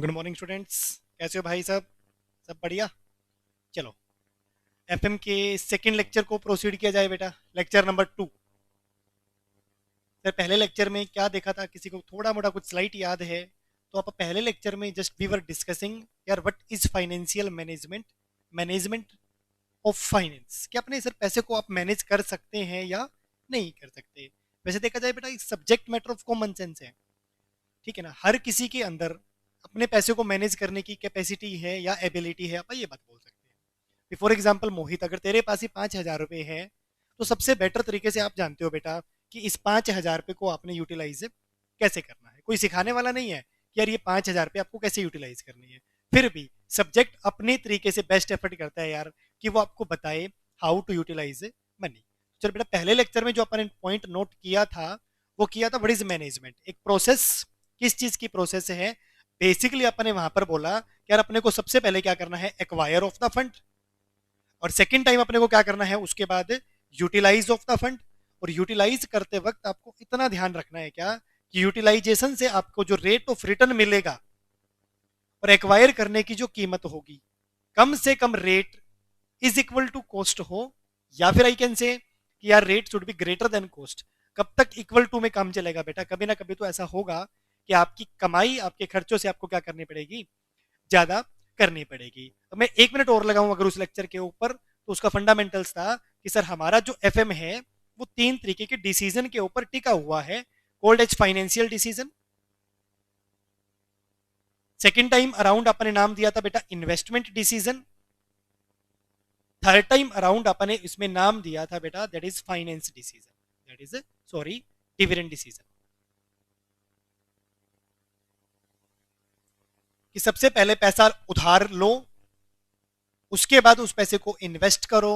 Good morning students. कैसे हो भाई? सब बढ़िया। चलो, एफएम के सेकंड लेक्चर को प्रोसीड किया जाए बेटा। Lecture number 2। सर, पहले लेक्चर में क्या देखा था? किसी को थोड़ा मोड़ा कुछ स्लाइट याद है तो आप पहले लेक्चर में जस्ट वी वर डिस्कसिंग यार what is financial management, management of finance. क्या अपने सर पैसे को आप मैनेज कर सकते हैं या नहीं कर सकते? वैसे देखा जाए बेटा, एक subject matter of common sense है, ठीक है ना। हर किसी के अंदर अपने पैसे को मैनेज करने की कैपेसिटी है या एबिलिटी है, आप ये बात बोल सकते हैं। फॉर एग्जाम्पल मोहित, अगर तेरे पास ही 5,000 रुपये है तो सबसे बेटर तरीके से आप जानते हो बेटा कि इस 5,000 रुपये को आपने यूटिलाइज कैसे करना है। कोई सिखाने वाला नहीं है कि यार ये 5,000 रुपये आपको कैसे यूटिलाइज करनी है। फिर भी सब्जेक्ट अपने तरीके से बेस्ट एफर्ट करता है यार कि वो आपको बताए हाउ टू यूटिलाइज मनी। चल बेटा, पहले लेक्चर में जो अपन पॉइंट नोट किया था वो किया था व्हाट इज मैनेजमेंट, एक प्रोसेस। किस चीज की प्रोसेस है? बेसिकली अपन ने वहां पर बोला कि यार अपने को सबसे पहले क्या करना है, एक्वायर ऑफ द फंड। और सेकंड टाइम अपने को क्या करना है उसके बाद, यूटिलाइज ऑफ द फंड। और यूटिलाइज करते वक्त आपको इतना ध्यान रखना है क्या कि यूटिलाइजेशन से आपको जो रेट ऑफ रिटर्न मिलेगा और एक्वायर करने की जो कीमत होगी, कम से कम rate is equal to cost हो, या फिर आई कैन से कि यार rate should be greater than cost. कब तक इक्वल टू में काम चलेगा बेटा? कभी ना कभी तो ऐसा होगा कि आपकी कमाई आपके खर्चों से आपको क्या करनी पड़ेगी, ज्यादा करनी पड़ेगी। तो मैं 1 मिनट और लगाऊं अगर उस लेक्चर के ऊपर, तो उसका फंडामेंटल्स था कि सर हमारा जो एफएम है वो 3 तरीके के डिसीजन के ऊपर टिका हुआ है, called as financial decision. Second time around अपने नाम दिया था बेटा investment decision. Third time around अपने इसमें नाम दिया था बेटा that is finance decision, that is sorry dividend decision. कि सबसे पहले पैसा उधार लो, उसके बाद उस पैसे को इन्वेस्ट करो,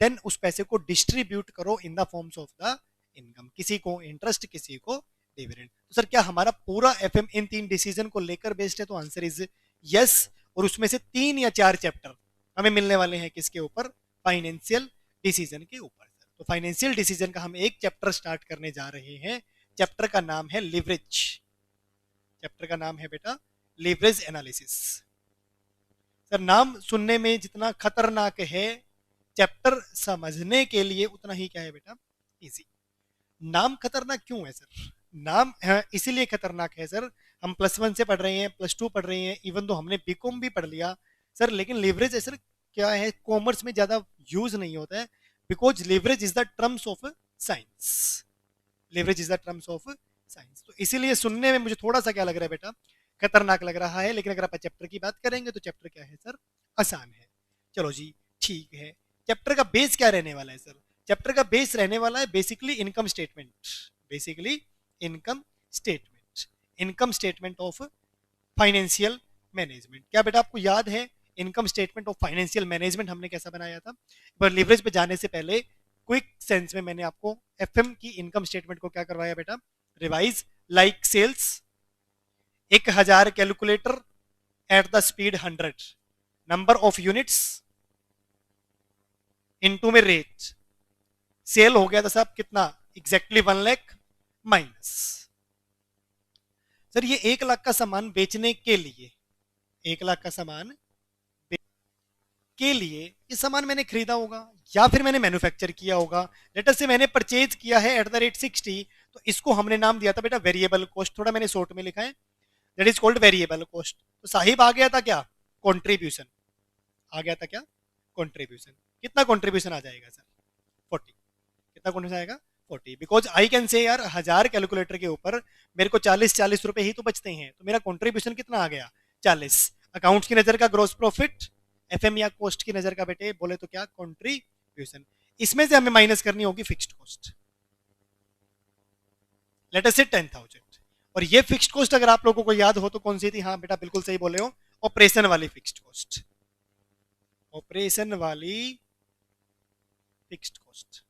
देन उस पैसे को डिस्ट्रीब्यूट करो in the forms of the income. किसी को इंटरेस्ट, किसी को डिविडेंड। तो सर क्या हमारा पूरा एफएम इन 3 डिसीजन को लेकर बेस्ड है? तो आंसर इज यस। और उसमें से 3 या 4 चैप्टर हमें मिलने वाले हैं किसके ऊपर? फाइनेंशियल डिसीजन के ऊपर। तो फाइनेंशियल डिसीजन का हम एक चैप्टर स्टार्ट करने जा रहे हैं। चैप्टर का नाम है लिवरेज। चैप्टर का नाम है बेटा लिवरेज एनालिसिस। सर नाम सुनने में जितना खतरनाक है, चैप्टर समझने के लिए उतना ही क्या है बेटा, इजी। नाम खतरनाक क्यों है सर? नाम इसीलिए खतरनाक है सर, हम +1 से पढ़ रहे हैं, +2 पढ़ रहे हैं, इवन तो हमने बीकॉम भी पढ़ लिया सर, लेकिन लिवरेज है सर क्या है, कॉमर्स में ज्यादा यूज नहीं होता है। Because leverage is the terms of science. Leverage is the terms of science. तो इसीलिए सुनने में मुझे थोड़ा सा क्या लग रहा है बेटा, खतरनाक लग रहा है। लेकिन अगर आप चैप्टर की बात करेंगे तो चैप्टर क्या है सर, आसान है। चलो जी, ठीक है। चैप्टर का बेस क्या रहने वाला है सर? चैप्टर का बेस रहने वाला है basically income statement. Basically income statement, income statement of financial management. क्या बेटा आपको याद है income statement of financial management हमने कैसा बनाया था? पर लिवरेज पे जाने से पहले क्विक सेंस में मैंने आपको एफएम की इनकम स्टेटमेंट को क्या करवाया बेटा, revise. Like sales 1,000 calculator at the speed 100, number of units into में रेट। सेल हो गया था साहब कितना, एग्जैक्टली 1 लाख माइनस। सर ये 1 लाख का सामान बेचने के लिए, 1 लाख का सामान के लिए ये सामान मैंने खरीदा होगा या फिर मैंने मैन्युफैक्चर किया होगा। लेटर से मैंने परचेज किया है एट द रेट 60, तो इसको हमने नाम दिया था बेटा वेरिएबल कॉस्ट। थोड़ा मैंने शॉर्ट में लिखा है, that is called variable cost. तो साहिब आ गया था क्या, कॉन्ट्रीब्यूशन। आ गया था क्या, कॉन्ट्रीब्यूशन। कितना कॉन्ट्रीब्यूशन आ जाएगा सर? 40। कितना कॉन्ट्रीब्यूशन आएगा? 40। बिकॉज आई कैन से यार 1,000 कैलकुलेटर के ऊपर मेरे को 40 रुपए ही तो बचते हैं, तो मेरा कॉन्ट्रीब्यूशन कितना आ गया, 40। अकाउंट्स की नजर का ग्रोस प्रॉफिट, एफएम या कॉस्ट की नजर का बेटे बोले तो क्या, कॉन्ट्रीब्यूशन। इसमें से हमें माइनस करनी होगी फिक्स्ड कॉस्ट, लेट अस से 10,000। और ये फिक्स्ड कॉस्ट अगर आप लोगों को याद हो तो कौन सी थी? हाँ बेटा बिल्कुल सही बोले हो, ऑपरेशन वाली फिक्स्ड कॉस्ट। ऑपरेशन वाली fixed cost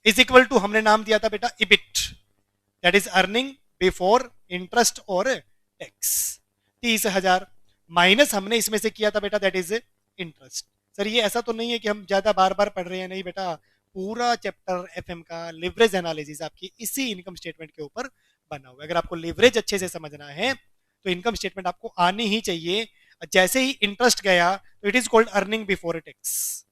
is equal to, हमने नाम दिया था बेटा EBIT, that is earning before interest और टैक्स। 30,000 माइनस हमने इसमें से किया था बेटा दैट इज इंटरेस्ट। सर ये ऐसा तो नहीं है कि हम ज्यादा बार बार पढ़ रहे हैं, नहीं बेटा, पूरा चैप्टर एफएम का लिवरेज एनालिसिस आपकी इसी इनकम स्टेटमेंट के ऊपर बना हुआ है। अगर आपको लीवरेज अच्छे से समझना है तो इनकम स्टेटमेंट आपको आनी ही चाहिए। जैसे ही इंटरेस्ट गया तो it is called earning before tax.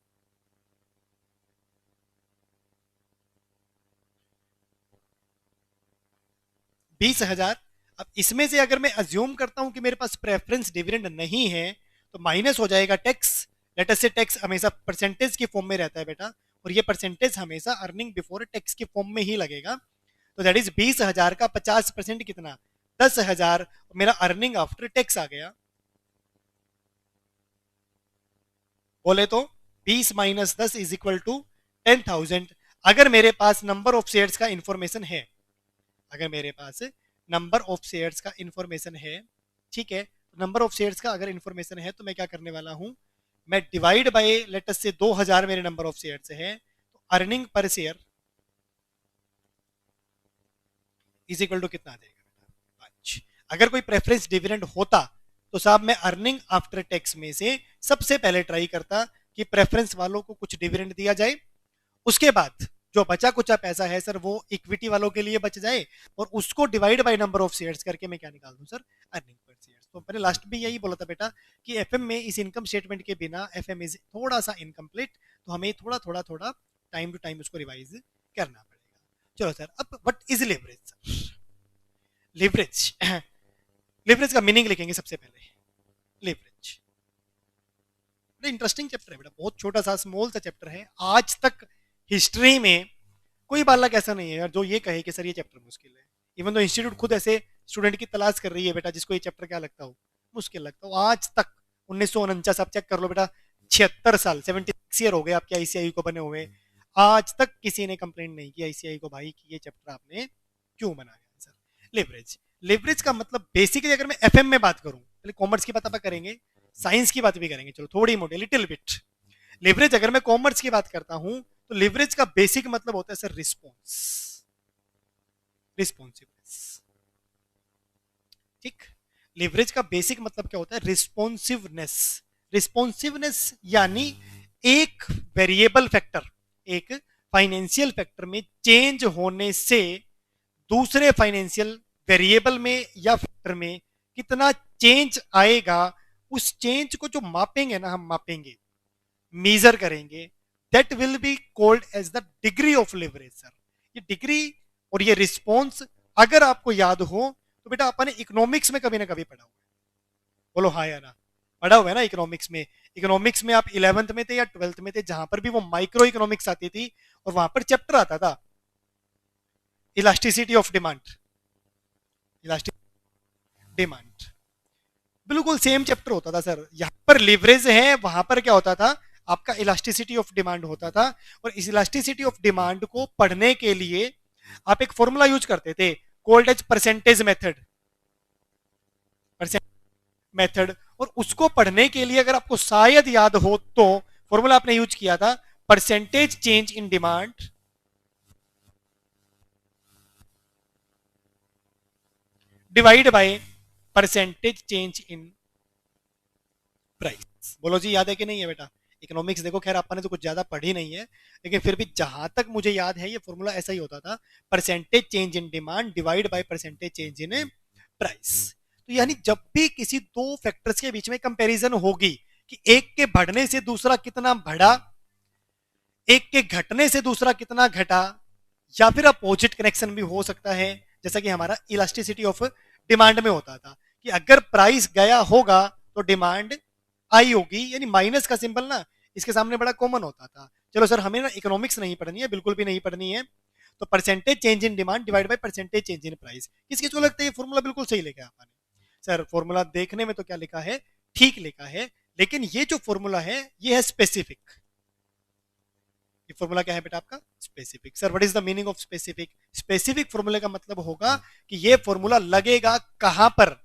20,000। अब इसमें से अगर मैं अज्यूम करता हूं कि मेरे पास प्रेफरेंस डिविडेंड नहीं है तो माइनस हो जाएगा टैक्स। लेट अस से टैक्स हमेशा परसेंटेज की फॉर्म में रहता है बेटा, और ये परसेंटेज हमेशा अर्निंग बिफोर टैक्स की फॉर्म में ही लगेगा। तो दैट इज 20,000 का 50% कितना, 10,000। मेरा अर्निंग आफ्टर टैक्स आ गया। बोले तो 20 माइनस 10 इज इक्वल टू 10,000। अगर मेरे पास नंबर ऑफ शेयर्स का इंफॉर्मेशन है, अगर मेरे पास नंबर ऑफ शेयर्स का इंफॉर्मेशन है, ठीक है, नंबर ऑफ शेयर्स का अगर इंफॉर्मेशन है तो मैं क्या करने वाला हूं, मैं डिवाइड बाय लेटस से 2000 मेरे नंबर ऑफ शेयर्स है, तो earning per share is equal to कितना आ जाएगा, 5। अगर कोई प्रेफरेंस डिविडेंड होता तो साहब मैं अर्निंग आफ्टर टैक्स में से सबसे पहले ट्राई करता कि प्रेफरेंस वालों को कुछ डिविडेंड दिया जाए, उसके बाद जो बचा कुचा पैसा है सर वो इक्विटी वालों के लिए बच जाए, और उसको divide by number of shares करके मैं क्या निकाल दूं सर, अर्निंग पर शेयर्स। तो मैंने लास्ट में यही बोला था बेटा कि एफएम में इस इनकम स्टेटमेंट के बिना एफएम इज थोड़ा सा इनकम्प्लीट, तो हमें थोड़ा थोड़ा थोड़ा टाइम टू टाइम उसको रिवाइज करना पड़ेगा। चलो सर, अब what is leverage. Leverage leverage का मीनिंग लिखेंगे सबसे पहले। लिवरेज बड़ा इंटरेस्टिंग चैप्टर है बेटा, बहुत छोटा सा स्मॉल सा चैप्टर है। आज तक हिस्ट्री में कोई बालक ऐसा नहीं है यार जो ये कहे कि सर ये चैप्टर मुश्किल है। इवन तो इंस्टीट्यूट खुद ऐसे स्टूडेंट की तलाश कर रही है बेटा जिसको ये चैप्टर क्या लगता हो, मुश्किल लगता हो। आज तक 1949, आप चेक कर लो बेटा, 76 साल 76 ईयर हो गए आपके आईसीआई को बने हुए, आज तक किसी ने कंप्लेंट नहीं की आईसीआई को भाई कि ये चैप्टर आपने क्यों बनाया सर। लिवरेज, लिवरेज का मतलब बेसिकली अगर मैं एफएम में बात करूं, पहले कॉमर्स की बात आप करेंगे, साइंस की बात भी करेंगे, चलो थोड़ी मोटी लिटिल बिट। लिवरेज अगर मैं कॉमर्स की बात करता हूं तो लिवरेज का बेसिक मतलब होता है सर रिस्पॉन्स, रिस्पॉन्सिवनेस। ठीक, लिवरेज का बेसिक मतलब क्या होता है, रिस्पॉन्सिवनेस। रिस्पॉन्सिवनेस यानी एक वेरिएबल फैक्टर, एक फाइनेंशियल फैक्टर में चेंज होने से दूसरे फाइनेंशियल वेरिएबल में या फैक्टर में कितना चेंज आएगा, उस चेंज को जो मापेंगे ना, हम मापेंगे, मेजर करेंगे, that will be called as the degree of leverage sir. ये डिग्री और ये रिस्पॉन्स अगर आपको याद हो तो बेटा अपने इकोनॉमिक्स में कभी ना कभी पढ़ा हुआ है, बोलो हाँ या ना, पढ़ा हुआ है ना इकोनॉमिक्स में। इकोनॉमिक्स में आप 11th में थे या 12th में थे, जहां पर भी वो माइक्रो इकोनॉमिक्स आती थी और वहां पर चैप्टर आता था elasticity of demand, elastic demand, बिल्कुल सेम चैप्टर होता था सर। यहाँ पर लिवरेज है, वहां पर क्या होता था, आपका इलास्टिसिटी ऑफ डिमांड होता था। और इस इलास्टिसिटी ऑफ डिमांड को पढ़ने के लिए आप एक फॉर्मूला यूज करते थे called as percentage method, percent method. और उसको पढ़ने के लिए अगर आपको शायद याद हो तो फॉर्मूला आपने यूज किया था percentage change in demand divide by percentage change in price. बोलो जी याद है कि नहीं है बेटा। इकोनॉमिक्स देखो खैर आपने तो कुछ ज्यादा पढ़ी नहीं है, लेकिन फिर भी जहां तक मुझे याद है ये फॉर्मूला ऐसा ही होता था, percentage change in demand divide by percentage change in price. तो यानी जब भी किसी दो फैक्टर्स के बीच में कंपैरिजन होगी कि एक के बढ़ने से दूसरा कितना बढ़ा, एक के घटने से दूसरा कितना घटा, या फिर अपोजिट कनेक्शन भी हो सकता है, जैसा कि हमारा इलास्टिसिटी ऑफ डिमांड में होता था कि अगर प्राइस गया होगा तो डिमांड आई होगी, यानी माइनस का सिंबल ना इसके सामने बड़ा कॉमन होता था। चलो सर हमें ना इकोनॉमिक्स नहीं पढ़नी है, बिल्कुल भी नहीं पढ़नी है, तो percentage change in demand divide by percentage change in price. किस किस को लगता है ये फॉर्मूला बिल्कुल सही लिखा है आपने, सर फॉर्मूला देखने में तो क्या लिखा है, ठीक लिखा है, लेकिन ये जो फॉर्मूला है ये है स्पेसिफिक। ये फॉर्मूला क्या है बेटा आपका, specific. Sir what is the meaning of specific. Specific फॉर्मूले का मतलब होगा कि ये फॉर्मूला लगेगा कहां पर,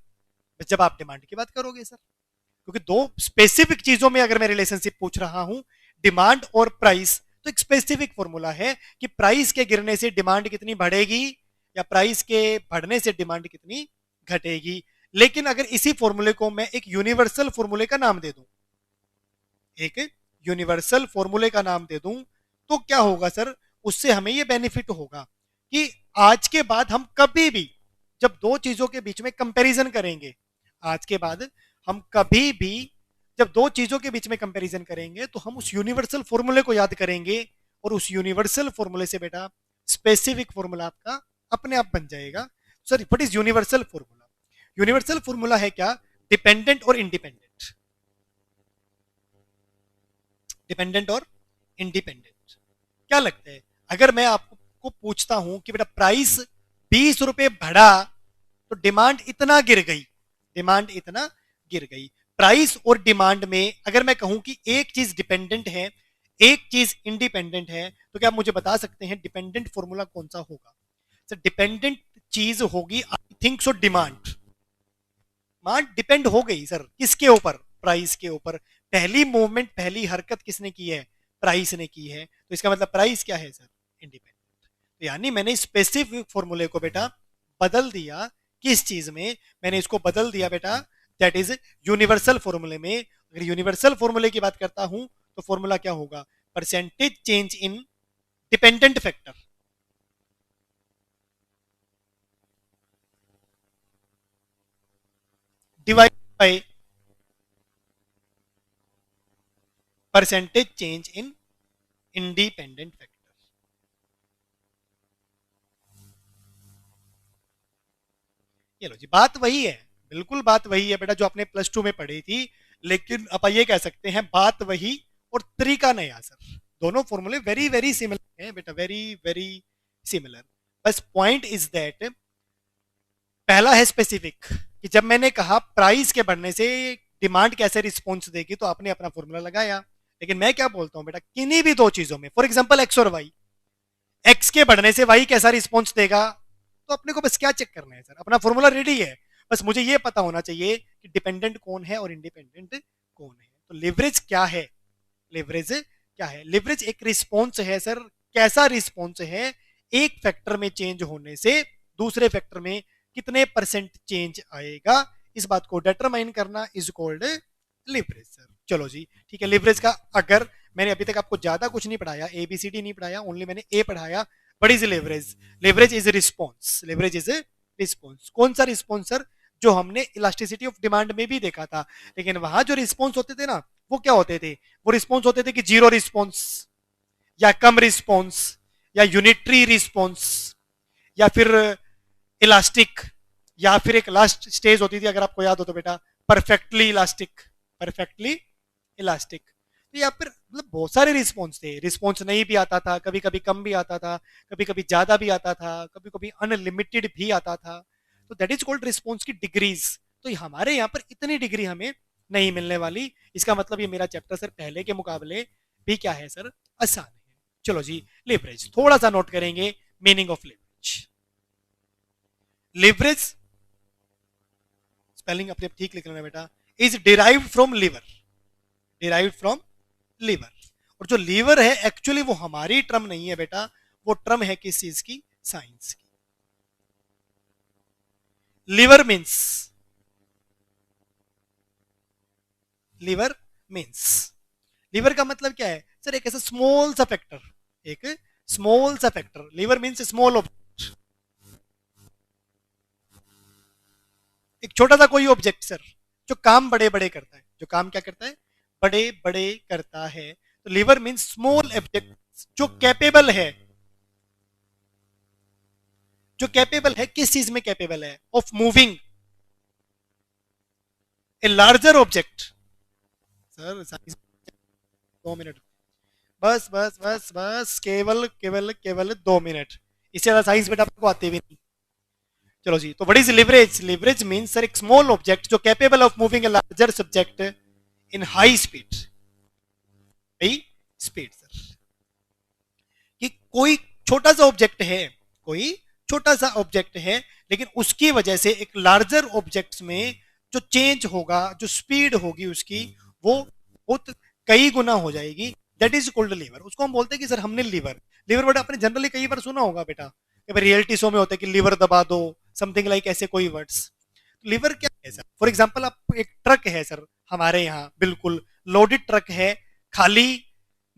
जब आप डिमांड की बात करोगे सर। क्योंकि दो स्पेसिफिक चीजों में अगर मैं रिलेशनशिप पूछ रहा हूं, डिमांड और प्राइस, तो एक स्पेसिफिक फॉर्मूला है कि प्राइस के गिरने से डिमांड कितनी बढ़ेगी या प्राइस के बढ़ने से डिमांड कितनी घटेगी। लेकिन अगर इसी फॉर्मूले को मैं एक यूनिवर्सल फॉर्मूले का नाम दे दूं, एक यूनिवर्सल फॉर्मूले का नाम दे दूं, तो क्या होगा सर, उससे हमें यह बेनिफिट होगा कि आज के बाद हम कभी भी जब दो चीजों के बीच में कंपैरिजन करेंगे, आज के बाद हम कभी भी जब दो चीजों के बीच में कंपैरिजन करेंगे तो हम उस यूनिवर्सल फॉर्मूले को याद करेंगे, और उस यूनिवर्सल फॉर्मूले से बेटा स्पेसिफिक फॉर्मूला आपका अपने आप बन जाएगा। Sorry, what is universal formula? Universal formula है क्या? डिपेंडेंट और इंडिपेंडेंट। डिपेंडेंट और इंडिपेंडेंट। क्या लगता है अगर मैं आपको पूछता हूं कि बेटा प्राइस 20 रुपए बढ़ा तो डिमांड इतना गिर गई, डिमांड इतना गिर गई। प्राइस और डिमांड में अगर मैं कहूं कि एक चीज डिपेंडेंट है, एक चीज इंडिपेंडेंट है, तो क्या आप मुझे बता सकते हैं डिपेंडेंट फॉर्मूला कौन सा होगा? सर डिपेंडेंट चीज होगी, I think so, demand. Demand depend हो गई सर किसके ऊपर? प्राइस के ऊपर। पहली मूवमेंट, पहली हरकत किसने की है? प्राइस ने की है। तो इसका मतलब प्राइस क्या है सर? इंडिपेंडेंट। तो यानी मैंने स्पेसिफिक फॉर्मूले को बेटा बदल दिया। किस चीज में? मैंने इसको बदल दिया बेटा, दैट इज यूनिवर्सल फॉर्मूले में। अगर यूनिवर्सल फॉर्मूले की बात करता हूं तो फॉर्मूला क्या होगा? Percentage change in dependent factor divide by percentage change in independent factor. ये लो जी, बात वही है, बिल्कुल बात वही है बेटा जो आपने +2 में पढ़ी थी। लेकिन आप ये कह सकते हैं बात वही और तरीका नया सर। दोनों फॉर्मूले वेरी वेरी सिमिलर हैं बेटा, वेरी वेरी सिमिलर। बस पॉइंट इज दैट पहला है स्पेसिफिक, कि जब मैंने कहा प्राइस के बढ़ने से डिमांड कैसे रिस्पॉन्स देगी तो आपने अपना फॉर्मूला लगाया। लेकिन मैं क्या बोलता हूं बेटा, किन्हीं भी दो चीजों में, फॉर एग्जांपल एक्स और वाई, एक्स के बढ़ने से वाई कैसा रिस्पॉन्स देगा, तो अपने को बस क्या चेक करना है सर? अपना फॉर्मूला रेडी है, बस मुझे ये पता होना चाहिए कि डिपेंडेंट कौन है और इंडिपेंडेंट कौन है। तो लिवरेज क्या है? लिवरेज क्या है? लिवरेज एक रिस्पॉन्स है सर। कैसा रिस्पॉन्स है? एक फैक्टर में चेंज होने से दूसरे फैक्टर में कितने परसेंट चेंज आएगा, इस बात को डिटरमाइन करना इज कॉल्ड लिवरेज सर। चलो जी ठीक है। लिवरेज का अगर मैंने अभी तक आपको ज्यादा कुछ नहीं पढ़ाया, ABCD नहीं पढ़ाया, ओनली मैंने ए पढ़ाया। What is leverage? Leverage is response. Leverage is response. कौन सा रिस्पॉन्स सर? जो हमने इलास्टिसिटी ऑफ डिमांड में भी देखा था। लेकिन वहां जो रिस्पॉन्स होते थे ना, वो क्या होते थे? वो रिस्पॉन्स होते थे कि जीरो रिस्पॉन्स, या कम रिस्पॉन्स, या यूनिटरी रिस्पॉन्स, या फिर इलास्टिक, या फिर एक लास्ट स्टेज होती थी अगर आपको याद हो तो बेटा, परफेक्टली इलास्टिक। Perfectly elastic. तो यहाँ पर मतलब बहुत सारे रिस्पॉन्स थे। रिस्पॉन्स नहीं भी आता था, कभी कभी कम भी आता था, कभी कभी ज्यादा भी आता था, कभी कभी अनलिमिटेड भी आता था। तो दैट इज कॉल्ड रिस्पॉन्स की डिग्रीज। तो हमारे यहाँ पर इतनी डिग्री हमें नहीं मिलने वाली। इसका मतलब ये मेरा चैप्टर सर पहले के मुकाबले भी क्या है सर? आसान है। चलो जी, लिवरेज थोड़ा सा नोट करेंगे। Meaning of leverage. Leverage spelling अपने ठीक लिख लेना बेटा, is derived from lever. Derived from lever. और जो लीवर है एक्चुअली वो हमारी टर्म नहीं है बेटा, वो टर्म है किस चीज की? साइंस की। Lever means, lever means, lever का मतलब क्या है सर? एक ऐसा स्मॉल सा फैक्टर, एक स्मॉल सा factor. Lever means small object, एक छोटा सा कोई ऑब्जेक्ट सर, जो काम बड़े बड़े करता है। जो काम क्या करता है? बड़े बड़े करता है। तो लीवर मीन्स स्मॉल ऑब्जेक्ट जो कैपेबल है, जो कैपेबल है किस चीज में कैपेबल है? Of moving a larger object. Sir 2 minute, बस बस बस बस, केवल केवल केवल 2 मिनट। इससे ज्यादा साइंस बेटा आपको आते भी नहीं। चलो जी, तो what is leverage? Leverage means sir एक स्मॉल ऑब्जेक्ट जो capable of moving a larger subject in high speed. High speed sir, कि कोई छोटा सा ऑब्जेक्ट है, कोई छोटा सा ऑब्जेक्ट है, लेकिन उसकी वजह से एक लार्जर ऑब्जेक्ट्स में जो चेंज होगा, जो स्पीड होगी उसकी, वो बहुत कई गुना हो जाएगी। That is called lever. उसको हम बोलते हैं कि सर हमने लीवर, लीवर वर्ड आपने जनरली कई बार सुना होगा बेटा, कि रियलिटी शो में होता है कि लीवर दबा दो, समथिंग लाइक ऐसे कोई वर्ड्स। लीवर क्या है सर? फॉर एग्जाम्पल आप, एक ट्रक है सर हमारे यहाँ, बिल्कुल लोडेड ट्रक है, खाली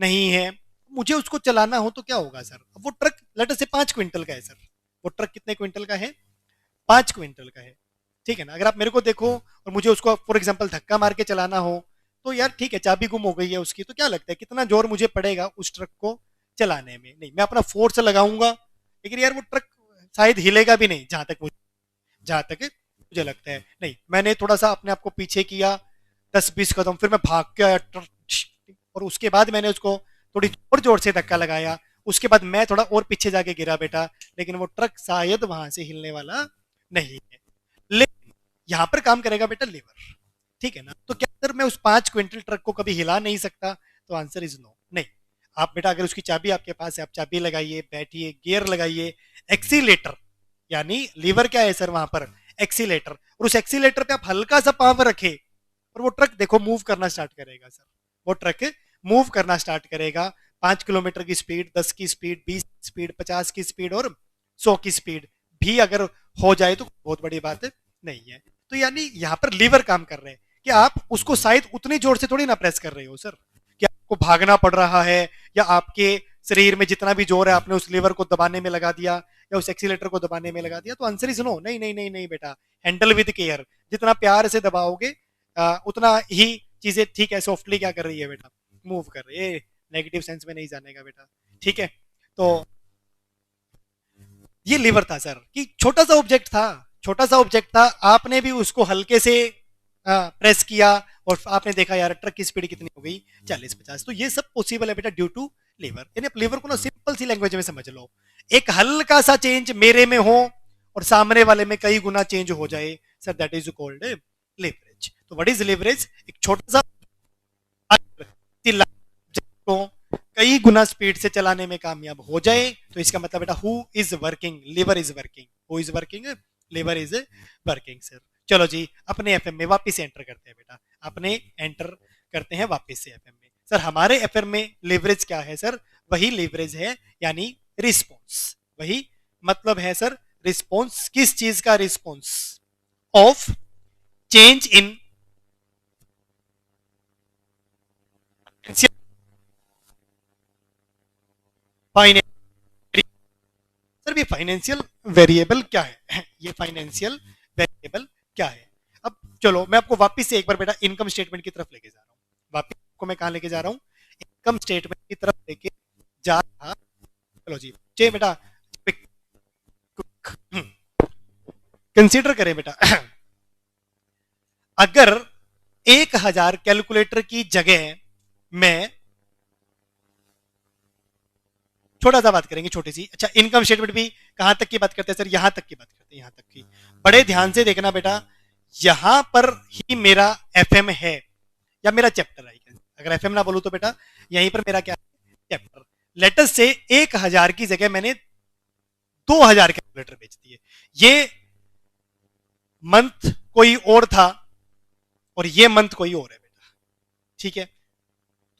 नहीं है, मुझे उसको चलाना हो तो क्या होगा सर? अब वो ट्रक लेटर से 5 क्विंटल का है सर। वो ट्रक कितने क्विंटल का है? 5 क्विंटल का है, ठीक है ना। अगर आप मेरे को देखो और मुझे उसको फॉर एग्जांपल धक्का मार के चलाना हो तो यार ठीक है, चाबी गुम हो गई है उसकी, तो क्या लगता है कितना जोर मुझे पड़ेगा उस ट्रक को चलाने में? नहीं, मैं अपना फोर्स लगाऊंगा, लेकिन यार वो ट्रक शायद हिलेगा भी नहीं, जहां तक मुझे लगता है। नहीं, मैंने थोड़ा सा अपने आप को पीछे किया 10-20 कदम, फिर मैं भाग के आया और उसके बाद मैंने उसको थोड़ी और जोर से धक्का लगाया, उसके बाद मैं थोड़ा और पीछे जाके गिरा बेटा, लेकिन वो ट्रक शायद वहां से हिलने वाला नहीं है। लेकिन यहाँ पर काम करेगा बेटा लीवर, ठीक है ना। तो क्या सर मैं उस 5 क्विंटल ट्रक को कभी हिला नहीं सकता? तो आंसर इज नो, नहीं। आप बेटा अगर उसकी चाबी आपके पास है, आप चाबी लगाइए, बैठिए, गियर लगाइए, एक्सीलेटर, यानी लीवर क्या है सर वहां पर? एक्सीलेटर, और उस एक्सीलेटर पे आप हल्का सा पांव रखे और वो ट्रक देखो मूव करना स्टार्ट करेगा सर, वो ट्रक मूव करना स्टार्ट करेगा। 5 किलोमीटर की स्पीड, 10 की स्पीड, 20 की स्पीड, 50 की स्पीड और 100 की स्पीड भी अगर हो जाए तो बहुत बड़ी बात नहीं है। तो यानी यहाँ पर लीवर काम कर रहे हैं कि आप उसको शायद उतनी जोर से थोड़ी ना प्रेस कर रहे हो सर, कि आपको भागना पड़ रहा है, या आपके शरीर में जितना भी जोर है आपने उस लीवर को दबाने में लगा दिया या उस एक्सीलेटर को दबाने में लगा दिया। तो आंसर इज नो, नहीं नहीं नहीं नहीं बेटा, हैंडल विद केयर, जितना प्यार से दबाओगे उतना ही चीजें ठीक है सॉफ्टली क्या कर रही है बेटा, मूव कर रही है। नेगेटिव सेंस में नहीं जानेगा बेटा, ठीक है। तो ये लीवर था सर, कि छोटा सा ऑब्जेक्ट था, छोटा सा ऑब्जेक्ट था, आपने भी उसको हल्के से प्रेस किया और आपने देखा यार ट्रक की स्पीड कितनी हो गई, 40-50। तो ये सब पॉसिबल है बेटा ड्यू टू लीवर। यानी आप लीवर को ना सिंपल सी लैंग्वेज में समझ लो, एक हल्का सा चेंज मेरे में हो और सामने वाले में कई गुना चेंज हो जाए sir, that is called leverage. तो व्हाट इज लेवरेज? एक छोटा सा को कई गुना स्पीड से चलाने में कामयाब हो जाए तो इसका मतलब बेटा who is working, lever is working, who is working, lever is working sir. चलो जी अपने एफएम में वापस एंटर करते हैं बेटा, अपने एंटर करते हैं वापस से एफएम में। सर हमारे एफएम में लेवरेज क्या है सर? वही लेवरेज है, यानी रिस्पॉन्स। वही मतलब है सर रिस्पॉन्स, किस चीज का response? Of change in financial. Sir ये फाइनेंशियल वेरिएबल क्या है? ये फाइनेंशियल वेरिएबल क्या है? अब चलो मैं आपको वापस से एक बार बेटा इनकम स्टेटमेंट की तरफ लेके जा रहा हूँ। वापस को मैं कहाँ लेके जा रहा हूँ? इनकम स्टेटमेंट की तरफ लेके जा रहा। चलो जी चे बेटा कंसीडर करें बेटा अगर 1000 कैलकुलेटर की जगह में, छोटा सा बात करेंगे छोटी सी, अच्छा इनकम स्टेटमेंट भी कहां तक की बात करते हैं सर? यहां तक की बात करते हैं, यहां तक की। बड़े ध्यान से देखना बेटा, यहां पर ही मेरा एफएम है या मेरा चैप्टर है। अगर एफएम ना बोलूं तो बेटा यहीं पर मेरा क्या है? चैप्टर। लेटर से 1000 की जगह मैंने 2000 कैलकुलेटर बेच दिए। ये मंथ कोई और था और ये मंथ कोई और है बेटा, ठीक है।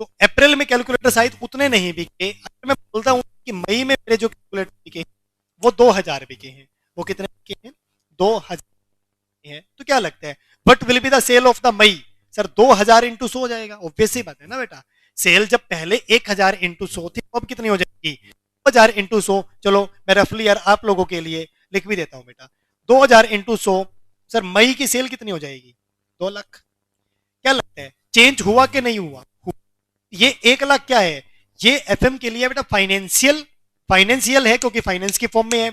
तो अप्रैल में कैलकुलेटर शायद उतने नहीं बिके, अगर मैं बोलता हूं कि मई में मेरे जो कैलकुलेटर बिके वो 2000 बिके हैं। वो कितने बिके हैं? 2000 हैं। तो क्या लगता है what will be the sale of the May? Sir 2000 into 100 हो जाएगा, ऑब्वियस ही बात है ना बेटा। सेल जब पहले 1000 इंटू 100 थी अब कितनी हो जाएगी? 2000 इंटू 100। चलो मैं रफली यार आप लोगों के लिए लिख भी देता हूं बेटा, 2000 इंटू 100। सर मई की सेल कितनी हो जाएगी? 2 लाख। क्या लगता है चेंज हुआ कि नहीं हुआ? ये 1 लाख क्या है? ये एफएम के लिए बेटा फाइनेंशियल, फाइनेंशियल है क्योंकि फाइनेंस की फॉर्म में है।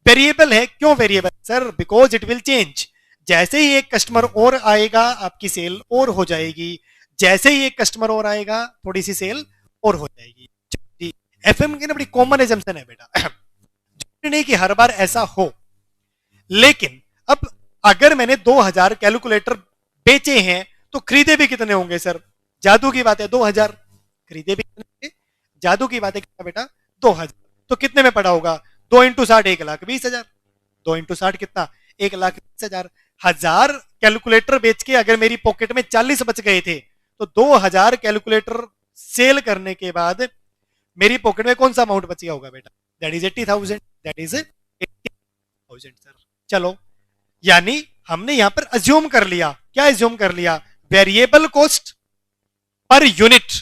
वेरिएबल है, क्यों variable sir? Because it will change. जैसे ही एक कस्टमर और आएगा आपकी सेल और हो जाएगी, जैसे ही एक कस्टमर और आएगा थोड़ी सी सेल और हो जाएगी। एफएम की ना बड़ी कॉमन एजम्पशन है बेटा नहीं कि हर बार ऐसा हो, लेकिन अब अगर मैंने 2000 कैलकुलेटर बेचे हैं तो खरीदे भी कितने होंगे सर? जादू की बात है 2000 खरीदे भी कितने होंगे? जादू की बात है कितना बेटा? 2000। तो कितने में पड़ा होगा? 2 इंटू 60 1,20,000। 2 इंटू 60 कितना? 1,20,000। 1000 कैलकुलेटर बेच के अगर मेरी पॉकेट में 40 बच गए थे तो 2000 कैलकुलेटर सेल करने के बाद मेरी पॉकेट में कौन सा अमाउंट बच गया होगा बेटा? That is 80,000। That is 80,000 sir. चलो यानी हमने यहां पर अज्यूम कर लिया, क्या अज्यूम कर लिया? Variable cost per unit,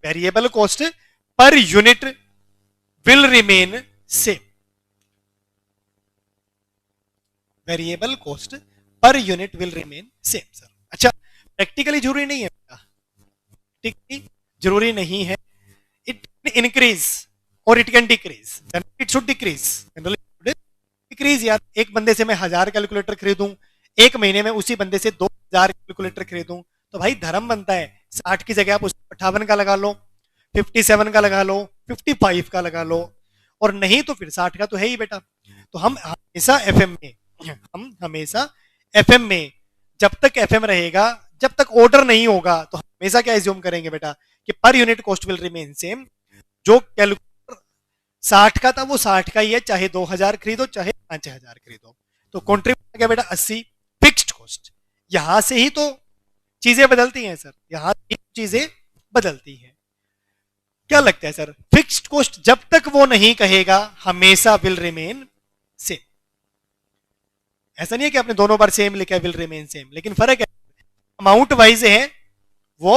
variable cost per unit will remain same. Variable cost per unit will remain same sir. अच्छा, प्रैक्टिकली जरूरी नहीं है बेटा, प्रैक्टिकली जरूरी नहीं है। इट इंक्रीज और it can decrease, it should decrease, generally decrease. यार एक बंदे से मैं 1000 कैलकुलेटर खरीदूं, एक महीने में उसी बंदे से 2000 कैलकुलेटर खरीदूं, तो भाई धर्म बनता है 60 की जगह आप उस 58 का लगा लो, 57 का लगा लो, 55 का लगा लो, और नहीं तो फिर 60 का तो है ही बेटा। तो हम हमेशा एफएम में जब तक एफएम रहेगा, जब तक ऑर्डर नहीं होगा, तो हमेशा क्या एज्यूम करेंगे बेटा कि per unit cost will remain same. जो कैलकुलेटर 60 का था वो 60 का ही है, चाहे 2000 खरीदो चाहे 5000 खरीदो। तो कॉन्ट्रीब्यूट क्या बेटा 80 फिक्स्ड कॉस्ट। यहां से ही तो चीजें बदलती हैं सर, यहां से चीजें बदलती हैं। क्या लगता है सर, फिक्स्ड कॉस्ट जब तक वो नहीं कहेगा हमेशा विल रिमेन सेम। ऐसा नहीं है कि आपने दोनों बार सेम लिखा है विल रिमेन सेम, लेकिन फर्क है अमाउंट वाइज है वो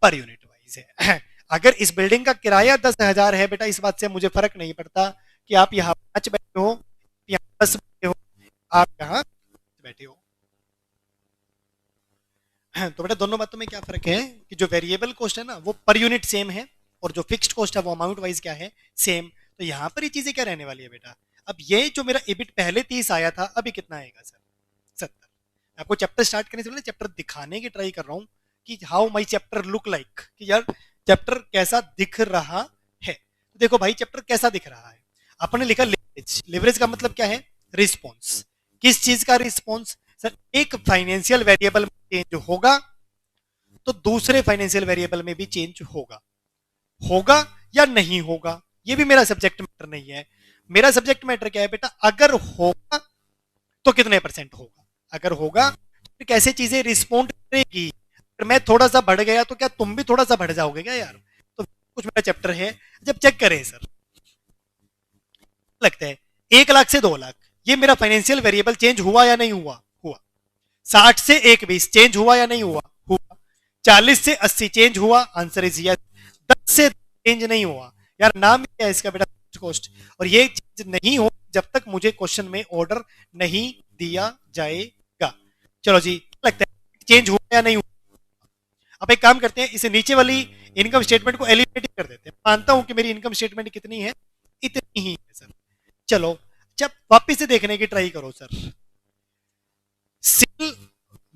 पर यूनिट वाइज है। अगर इस बिल्डिंग का किराया 10,000 है बेटा, इस बात से मुझे फर्क नहीं पड़ता कि आप यहाँ 5 बैठे हो, यहाँ 10 बैठे हो, आप यहाँ बैठे हो। तो बेटा दोनों बातों में क्या फर्क है कि जो वेरिएबल कॉस्ट है ना वो पर यूनिट सेम है, और जो फिक्स्ड कॉस्ट है वो अमाउंट वाइज क्या है सेम। तो यहाँ पर ये चीजें क्या रहने वाली है बेटा, अब ये जो मेरा एबिट पहले 30 आया था अभी कितना आएगा सर 70। आपको चैप्टर स्टार्ट करने से पहले चैप्टर दिखाने की ट्राई कर रहा हूँ कि how my chapter look like, कि यार चैप्टर कैसा दिख रहा है। तो देखो भाई चैप्टर कैसा दिख रहा है, आपने लिखा लिवरेज। लिवरेज का मतलब क्या है, रिस्पॉन्स। किस चीज का रिस्पॉन्स सर, एक फाइनेंशियल वेरिएबल में चेंज होगा तो दूसरे फाइनेंशियल वेरिएबल में भी चेंज होगा, होगा या नहीं होगा ये भी मेरा सब्जेक्ट मैटर नहीं है। मेरा सब्जेक्ट मैटर क्या है बेटा, अगर होगा तो कितने परसेंट होगा, अगर होगा तो कैसे चीजें रिस्पॉन्ड करेगी। अगर मैं थोड़ा सा बढ़ गया तो क्या तुम भी थोड़ा सा बढ़ जाओगे क्या यार। तो कुछ मेरा चैप्टर है, जब चेक करें सर लगता है 1 लाख से 2 लाख ये मेरा फाइनेंशियल वेरिएबल चेंज हुआ या नहीं हुआ, हुआ। 60 से 120 चेंज हुआ या नहीं हुआ, हुआ। 40 से 80 चेंज हुआ, आंसर इज यस। 10 से चेंज नहीं हुआ, यार नाम क्या है इसका बेटा कॉस्ट। और ये चीज नहीं हो जब तक मुझे क्वेश्चन में ऑर्डर नहीं दिया जाएगा। चलो जी, लगता है चेंज हुआ या नहीं हुआ। अब एक काम करते हैं, इसे नीचे वाली इनकम स्टेटमेंट को एलिमिनेट कर देते हैं। मानता हूं कि मेरी इनकम स्टेटमेंट कितनी है, इतनी ही है सर। चलो जब वापिस से देखने की ट्राई करो सर, सेल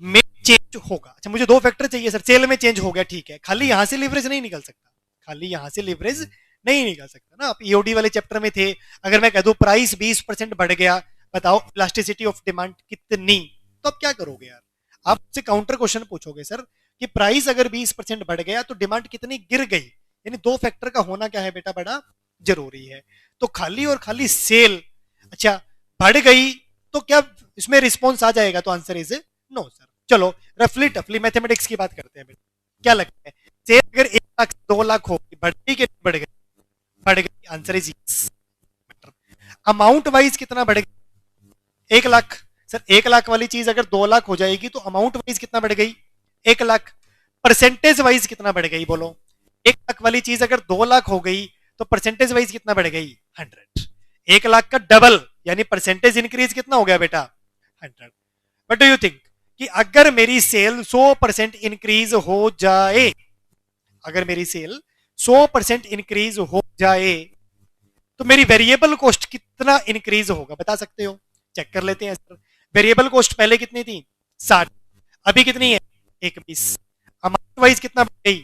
में चेंज होगा। अच्छा मुझे 2 फैक्टर चाहिए सर, सेल में चेंज हो गया ठीक है, खाली यहां से लिवरेज नहीं निकल सकता, खाली यहां से लिवरेज नहीं निकल सकता ना। आप ईओडी वाले चैप्टर में थे, अगर मैं कह दूं प्राइस 20% बढ़ गया, बताओ इलास्टिसिटी ऑफ डिमांड कितनी, तो अब क्या करोगे यार, आप से काउंटर क्वेश्चन पूछोगे सर कि प्राइस अगर 20% बढ़ गया तो डिमांड कितनी गिर गई। यानी 2 फैक्टर का होना क्या है बेटा बड़ा जरूरी है। तो खाली और खाली सेल अच्छा बढ़ गई तो क्या इसमें रिस्पॉन्स आ जाएगा, तो आंसर इज नो सर। चलो रफली टफली मैथमेटिक्स की बात करते हैं बेटा, क्या लगता है सेल अगर 1 लाख से 2 लाख होगी, बढ़ गई कि बढ़ गई, बढ़ गई, answer is yes. Amount wise कितना बढ़ गया 1 लाख सर, 1 लाख वाली चीज अगर 2 लाख हो जाएगी तो अमाउंट वाइज कितना बढ़ गई 1 लाख। परसेंटेज वाइज कितना बढ़ गई बोलो, 1 लाख वाली चीज अगर 2 लाख हो गई तो परसेंटेज वाइज कितना बढ़ गई 100। 1 लाख का डबल यानी परसेंटेज इंक्रीज कितना हो गया बेटा 100। बट डू यू थिंक कि अगर मेरी सेल 100% इंक्रीज हो जाए, अगर मेरी सेल 100% इंक्रीज हो जाए तो मेरी वेरिएबल कॉस्ट कितना इंक्रीज होगा बता सकते हो, चेक कर लेते हैं सर। वेरिएबल कॉस्ट पहले कितनी थी 60, अभी कितनी है 21। अमाउंट वाइज कितना बढ़ गई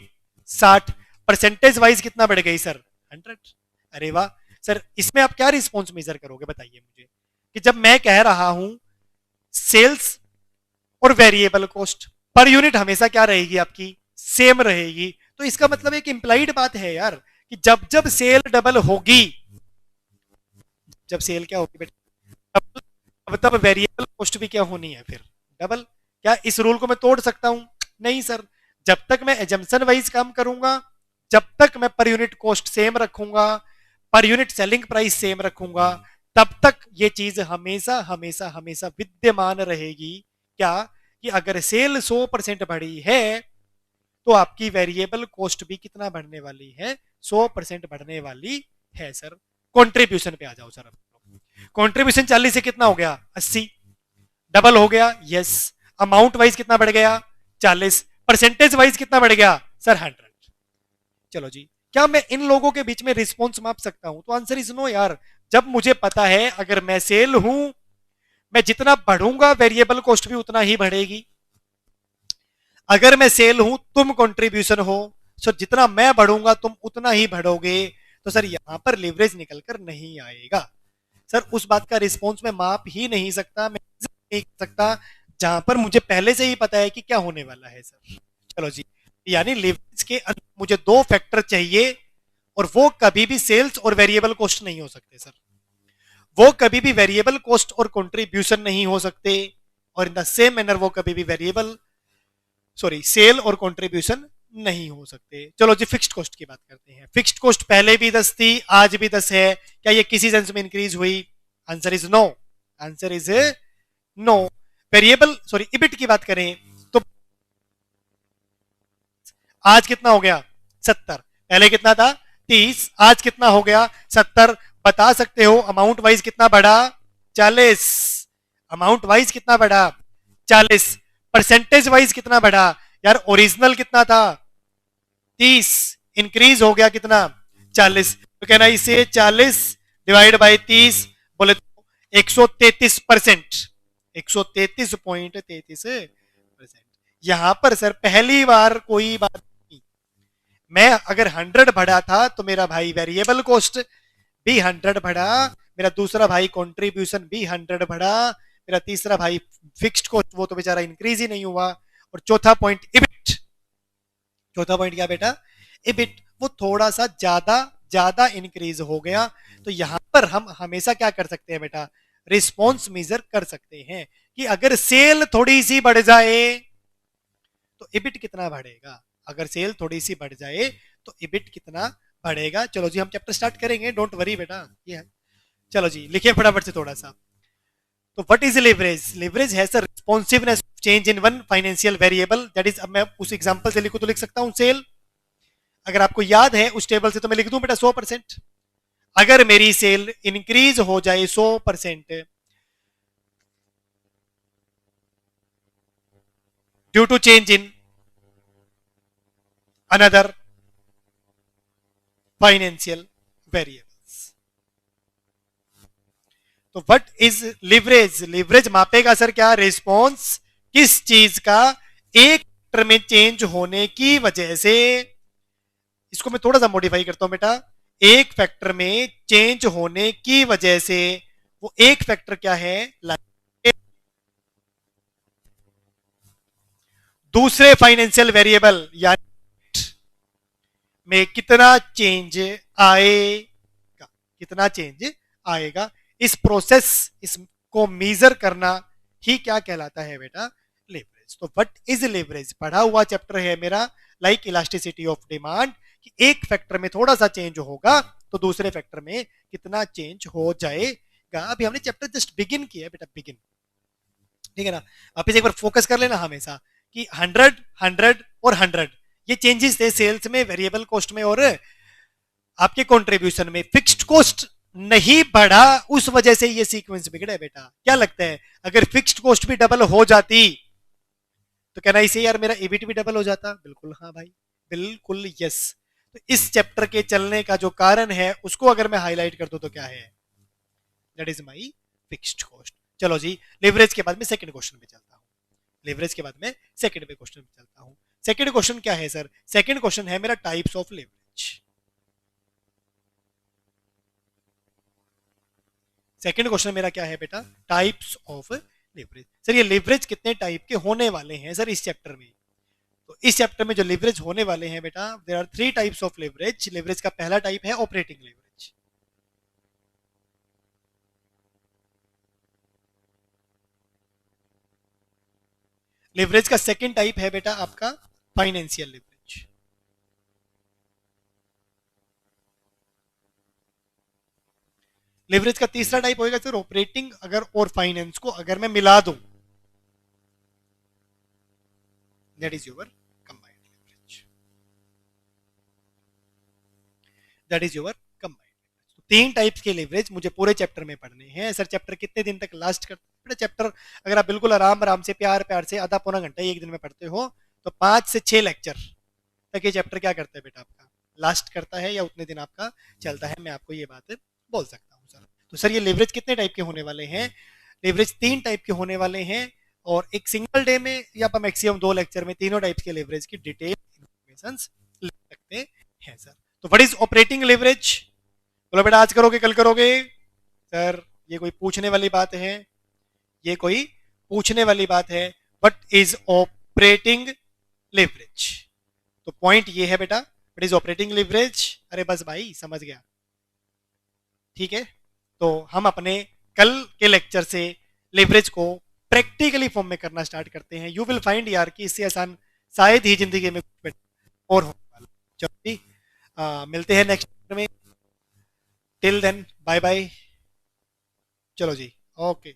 60, परसेंटेज वाइज कितना बढ़ गई सर 100। अरे वाह सर, इसमें आप क्या रिस्पॉन्स मेजर करोगे बताइए मुझे, कि जब मैं कह रहा हूं सेल्स और वेरिएबल कॉस्ट पर यूनिट हमेशा क्या रहेगी आपकी सेम रहेगी, तो इसका मतलब एक इंप्लाइड बात है यार कि जब जब सेल डबल होगी, जब सेल क्या होगी बेटा अब तब वेरिएबल कॉस्ट भी क्या होनी है फिर डबल। क्या इस रूल को मैं तोड़ सकता हूं, नहीं सर। जब तक मैं एजम्पशन वाइज काम करूंगा, जब तक मैं पर यूनिट कॉस्ट सेम रखूंगा, per unit selling price same रखूंगा, तब तक ये चीज हमेशा हमेशा हमेशा विद्यमान रहेगी। क्या कि अगर सेल 100% बढ़ी है तो आपकी वेरिएबल कॉस्ट भी कितना बढ़ने वाली है 100% बढ़ने वाली है सर। कंट्रीब्यूशन पे आ जाओ सर, कंट्रीब्यूशन 40 से कितना हो गया 80, डबल हो गया, यस। अमाउंट वाइज कितना बढ़ गया, 40। परसेंटेज वाइज कितना बढ़ गया सर, 100। चलो जी, क्या मैं इन लोगों के बीच में रिस्पॉन्स माप सकता हूं, तो आंसर इज नो यार। जब मुझे पता है अगर मैं सेल हूं, मैं जितना बढ़ूंगा वेरिएबल कॉस्ट भी उतना ही बढ़ेगी। अगर मैं सेल हूं, तुम कंट्रीब्यूशन हो, सर जितना मैं बढ़ूंगा तुम उतना ही बढ़ोगे, तो सर यहां पर लिवरेज निकल कर नहीं आएगा। सर उस बात का रिस्पॉन्स मैं माप ही नहीं सकता, मैं नहीं कर सकता जहां पर मुझे पहले से ही पता है कि क्या होने वाला है सर। चलो जी, यानी लिवरेज के अंदर मुझे दो फैक्टर चाहिए, और वो कभी भी सेल्स और वेरिएबल कॉस्ट नहीं हो सकते सर। वो कभी भी वेरिएबल कॉस्ट और कंट्रीब्यूशन नहीं हो सकते, और इन द सेम मैनर वो कभी भी वेरिएबल सॉरी सेल और कंट्रीब्यूशन नहीं हो सकते। चलो जी, फिक्स्ड कॉस्ट की बात करते हैं। फिक्स्ड कॉस्ट पहले भी 10 थी, आज भी 10 है, क्या ये किसी सेंस में इंक्रीज हुई? Answer is no, answer is no. Variable sorry EBIT की बात करें तो आज कितना हो गया, 70। पहले कितना था, 30। आज कितना हो गया, 70। बता सकते हो अमाउंट वाइज कितना बढ़ा, 40। अमाउंट वाइज कितना बढ़ा, 40। परसेंटेज वाइज कितना बढ़ा यार, ओरिजिनल कितना था 30, इंक्रीज हो गया कितना 40। तो कहना इसे 40 डिवाइड बाई 30, बोले तो 133%, 133.33%। यहां पर सर पहली बार कोई बात नहीं, मैं अगर 100 बढ़ा था तो मेरा भाई वेरिएबल कॉस्ट भी 100 बढ़ा, मेरा दूसरा भाई कंट्रीब्यूशन भी 100 बढ़ा, मेरा तीसरा भाई फिक्स्ड कॉस्ट वो तो बेचारा इंक्रीज ही नहीं हुआ, और चौथा पॉइंट इबिट। चौथा पॉइंट क्या बेटा, इबिट, वो थोड़ा सा ज्यादा ज्यादा इंक्रीज हो गया। तो यहां पर हम हमेशा क्या कर सकते हैं बेटा, रिस्पॉन्स मेजर कर सकते हैं कि अगर सेल थोड़ी सी बढ़ जाए तो इबिट कितना बढ़ेगा, अगर सेल थोड़ी सी बढ़ जाए तो इबिट कितना बढ़ेगा। चलो जी, हम चैप्टर स्टार्ट करेंगे, डोंट वरी बेटा, ये है। चलो जी, लिखिए फटाफट से थोड़ा सा। तो व्हाट इज लिवरेज? लिवरेज है sir responsiveness change in one financial variable, that is, अब मैं उस एग्जांपल से लिखूं तो लिख सकता हूं सेल। अगर आपको याद है उस टेबल से तो मैं लिख दूं बेटा 100%। अगर मेरी सेल इंक्रीज हो जाए 100% due to change in another financial variables, तो व्हाट इज लिवरेज? लिवरेज मापेगा सर क्या, रिस्पॉन्स किस चीज का, एक फैक्टर में चेंज होने की वजह से। इसको मैं थोड़ा सा मॉडिफाई करता हूं बेटा, एक फैक्टर में चेंज होने की वजह से, वो एक फैक्टर क्या है, दूसरे फाइनेंशियल वेरिएबल यानी में कितना चेंज आएगा, कितना चेंज आएगा। इस प्रोसेस, इसको मेजर करना ही क्या कहलाता है बेटा, लेवरेज। तो व्हाट इज लेवरेज, पढ़ा हुआ चैप्टर है मेरा, लाइक इलास्टिसिटी ऑफ डिमांड, कि एक फैक्टर में थोड़ा सा चेंज होगा तो दूसरे फैक्टर में कितना चेंज हो जाएगा। अभी हमने चैप्टर जस्ट बिगिन किया है बेटा, बिगिन, ठीक है ना। वापिस एक बार फोकस कर लेना हमेशा कि 100 100 और 100 ये चेंजेस थे सेल्स में, वेरिएबल कॉस्ट में और आपके कंट्रीब्यूशन में। फिक्स्ड कॉस्ट नहीं बढ़ा, उस वजह से ये सीक्वेंस बिगड़ा बेटा। क्या लगता है, अगर फिक्स्ड कॉस्ट भी डबल हो जाती तो कहना इसे यार मेरा एबिट भी डबल हो जाता? बिल्कुल हाँ भाई, बिल्कुल यस। तो इस चैप्टर के चलने का जो कारण है उसको अगर मैं हाईलाइट कर दूं तो क्या है, that is my fixed cost. चलो जी, लिवरेज के बाद में सेकंड क्वेश्चन पे चलता हूं। लिवरेज के बाद में सेकंड पे क्वेश्चन पे चलता हूं। सेकंड क्वेश्चन क्या है सर, सेकंड क्वेश्चन है मेरा types of leverage. Second question मेरा क्या है बेटा, टाइप्स ऑफ लिवरेज। सर ये लिवरेज कितने टाइप के होने वाले हैं सर इस चैप्टर में? तो इस चैप्टर में जो लिवरेज होने वाले हैं बेटा, there are three types of leverage. Leverage का पहला टाइप है ऑपरेटिंग लिवरेज। लिवरेज का सेकंड टाइप है बेटा आपका फाइनेंशियल लिवरेज। लिवरेज का तीसरा टाइप होगा सर ऑपरेटिंग, अगर और फाइनेंस को अगर मैं मिला दूं, that is your combined leverage, that is your combined. तीन टाइप्स के लिवरेज मुझे पूरे चैप्टर में पढ़ने हैं सर। चैप्टर कितने दिन तक लास्ट कर, बेटा चैप्टर अगर आप बिल्कुल आराम आराम से प्यार प्यार से आधा पौना घंटा एक दिन में पढ़ते हो तो 5 से 6 लेक्चर तक ये चैप्टर क्या करता है बेटा आपका लास्ट करता है या उतने दिन आपका चलता है, मैं आपको ये बात बोल सकता हूँ सर। तो सर ये लेवरेज कितने टाइप के होने वाले हैं? लेवरेज 3 टाइप के होने वाले हैं और एक सिंगल डे में या मैक्सिमम 2 लेक्चर में तीनों टाइप्स के लेवरेज की डिटेल इन्फॉर्मेशन ले सकते हैं सर। तो व्हाट इज ऑपरेटिंग लेवरेज? बोलो बेटा आज करोगे कल करोगे? सर ये कोई पूछने वाली बात है? ये कोई पूछने वाली बात है? What is operating leverage? तो पॉइंट ये है बेटा, व्हाट इज ऑपरेटिंग लेवरेज? अरे बस भाई समझ गया, ठीक है। तो हम अपने कल के लेक्चर से लेवरेज को प्रैक्टिकली फॉर्म में करना स्टार्ट करते हैं। यू विल फाइंड यार कि इससे आसान शायद ही जिंदगी में कुछ और होने वाला। चलो जी, मिलते हैं नेक्स्ट में। Till then bye bye. चलो जी, ओके।